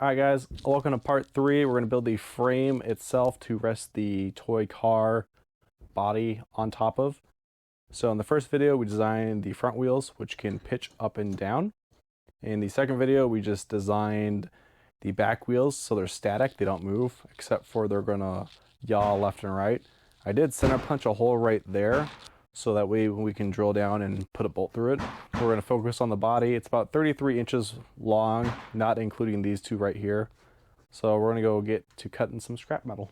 Alright guys, welcome to part 3. We're going to build the frame itself to rest the toy car body on top of. So in the first video we designed the front wheels, which can pitch up and down. In the second video we just designed the back wheels so they're static, they don't move, except for they're going to yaw left and right. I did center punch a hole right there, so that way we can drill down and put a bolt through it. We're going to focus on the body. It's about 33 inches long, not including these two right here. So we're going to go get to cutting some scrap metal.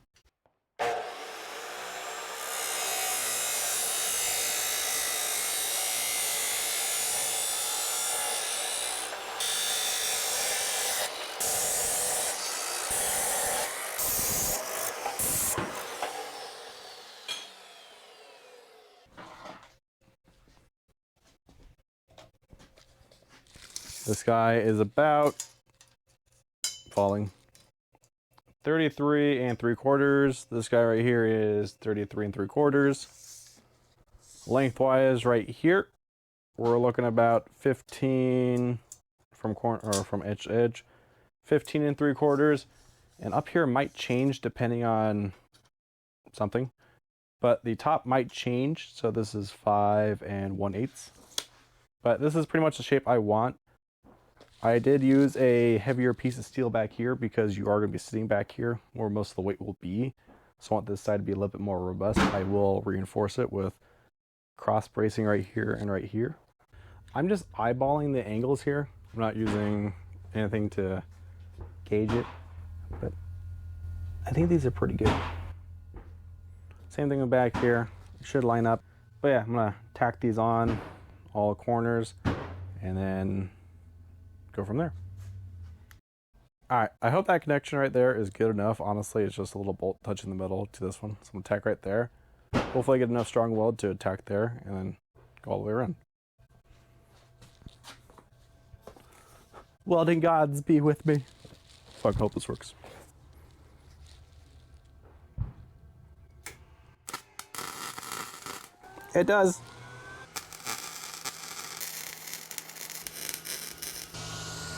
This guy is about falling 33 3/4. This guy right here is 33 3/4. Lengthwise right here, we're looking about 15 from corner or from edge to edge, 15 3/4. And up here might change depending on something, but the top might change. So this is 5 1/8. But this is pretty much the shape I want. I did use a heavier piece of steel back here because you are going to be sitting back here where most of the weight will be. So I want this side to be a little bit more robust. I will reinforce it with cross bracing right here and right here. I'm just eyeballing the angles here. I'm not using anything to gauge it, but I think these are pretty good. Same thing back here. It should line up. But yeah, I'm going to tack these on all corners and then go from there. Alright, I hope that connection right there is good enough. Honestly, it's just a little bolt touching the middle to this one. So I'm going to tack right there. Hopefully I get enough strong weld to attack there and then go all the way around. Welding gods be with me. Fuck, hope this works. It does.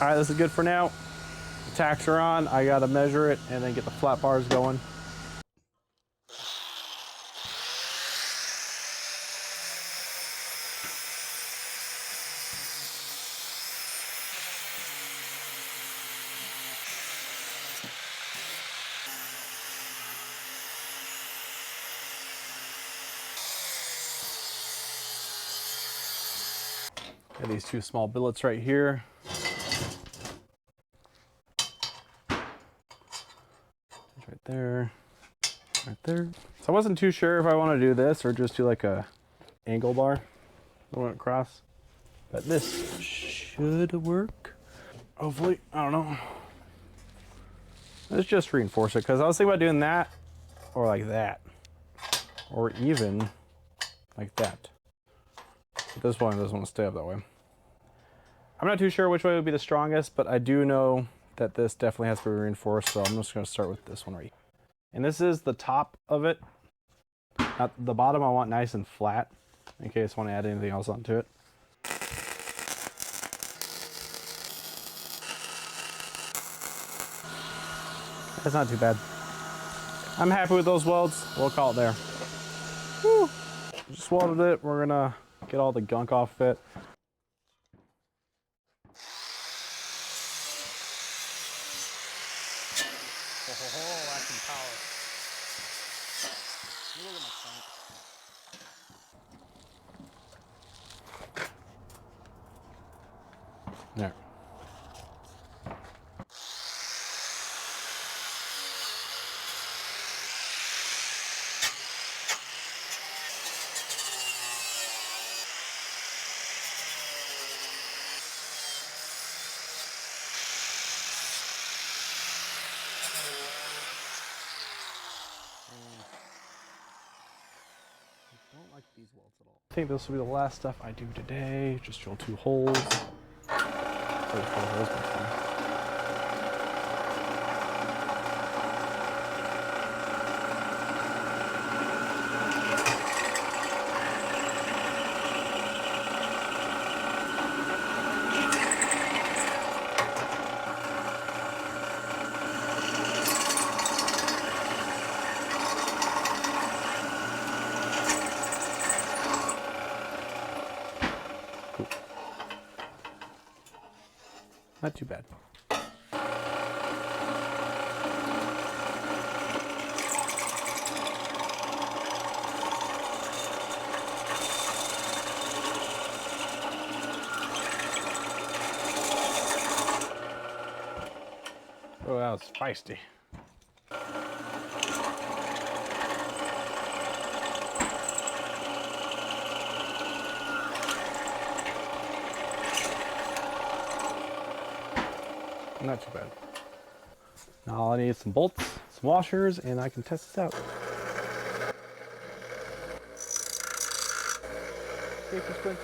Alright, this is good for now. The tacks are on. I gotta measure it and then get the flat bars going. Got these two small billets right here. Right there, right there. So I wasn't too sure if I want to do this or just do like a angle bar going across, but this should work. Hopefully, I don't know. Let's just reinforce it because I was thinking about doing that or like that, or even like that. But this one doesn't want to stay up that way. I'm not too sure which way would be the strongest, but I do know that this definitely has to be reinforced, so I'm just going to start with this one right here. And this is the top of it. At the bottom I want nice and flat, in case I want to add anything else onto it. That's not too bad. I'm happy with those welds. We'll call it there. Woo. Just welded it. We're going to get all the gunk off of it. Oh, that's some power. Look at my crank. There. Like these welds at all. I think this will be the last stuff I do today. Just drill 2 holes. 4 holes, but fine. Not too bad. Oh, that was feisty. Not too bad. Now all I need is some bolts, some washers, and I can test this out. Safety squint.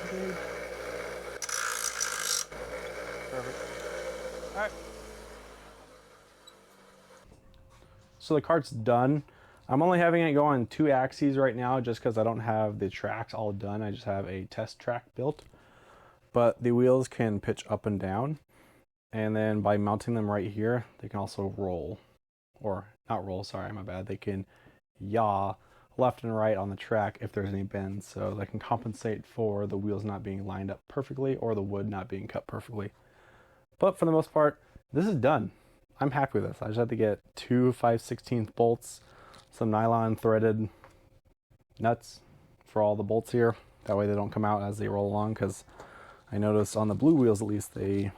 Okay. Perfect. Alright. So the cart's done. I'm only having it go on 2 axes right now just because I don't have the tracks all done. I just have a test track built. But the wheels can pitch up and down. And then by mounting them right here, they can also roll. Or not roll, sorry, my bad. They can yaw left and right on the track if there's any bends. So they can compensate for the wheels not being lined up perfectly or the wood not being cut perfectly. But for the most part, this is done. I'm happy with this. I just had to get 2 5/16 bolts, some nylon threaded nuts for all the bolts here. That way they don't come out as they roll along, because I noticed on the blue wheels at least they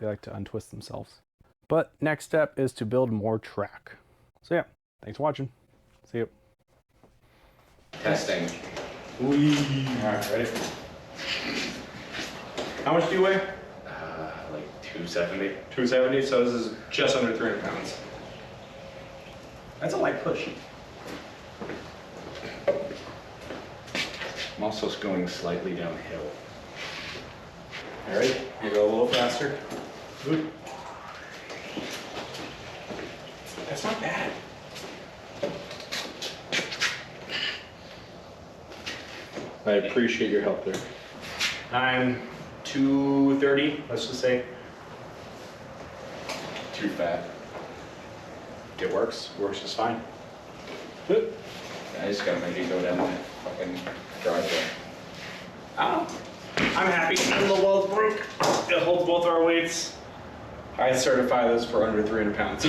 like to untwist themselves. But next step is to build more track. So yeah, thanks for watching. See you. Testing. Alright, ready? How much do you weigh? Like 270. 270, so this is just under 300 pounds. That's a light push. I'm also going slightly downhill. Alright, you go a little faster. Good. That's not bad. I appreciate your help there. I'm 230, let's just say. Too fat. It works just fine. I just gotta make it go down that fucking driveway. I'm happy. The wall's broke. It holds both our weights. I certify this for under 300 pounds.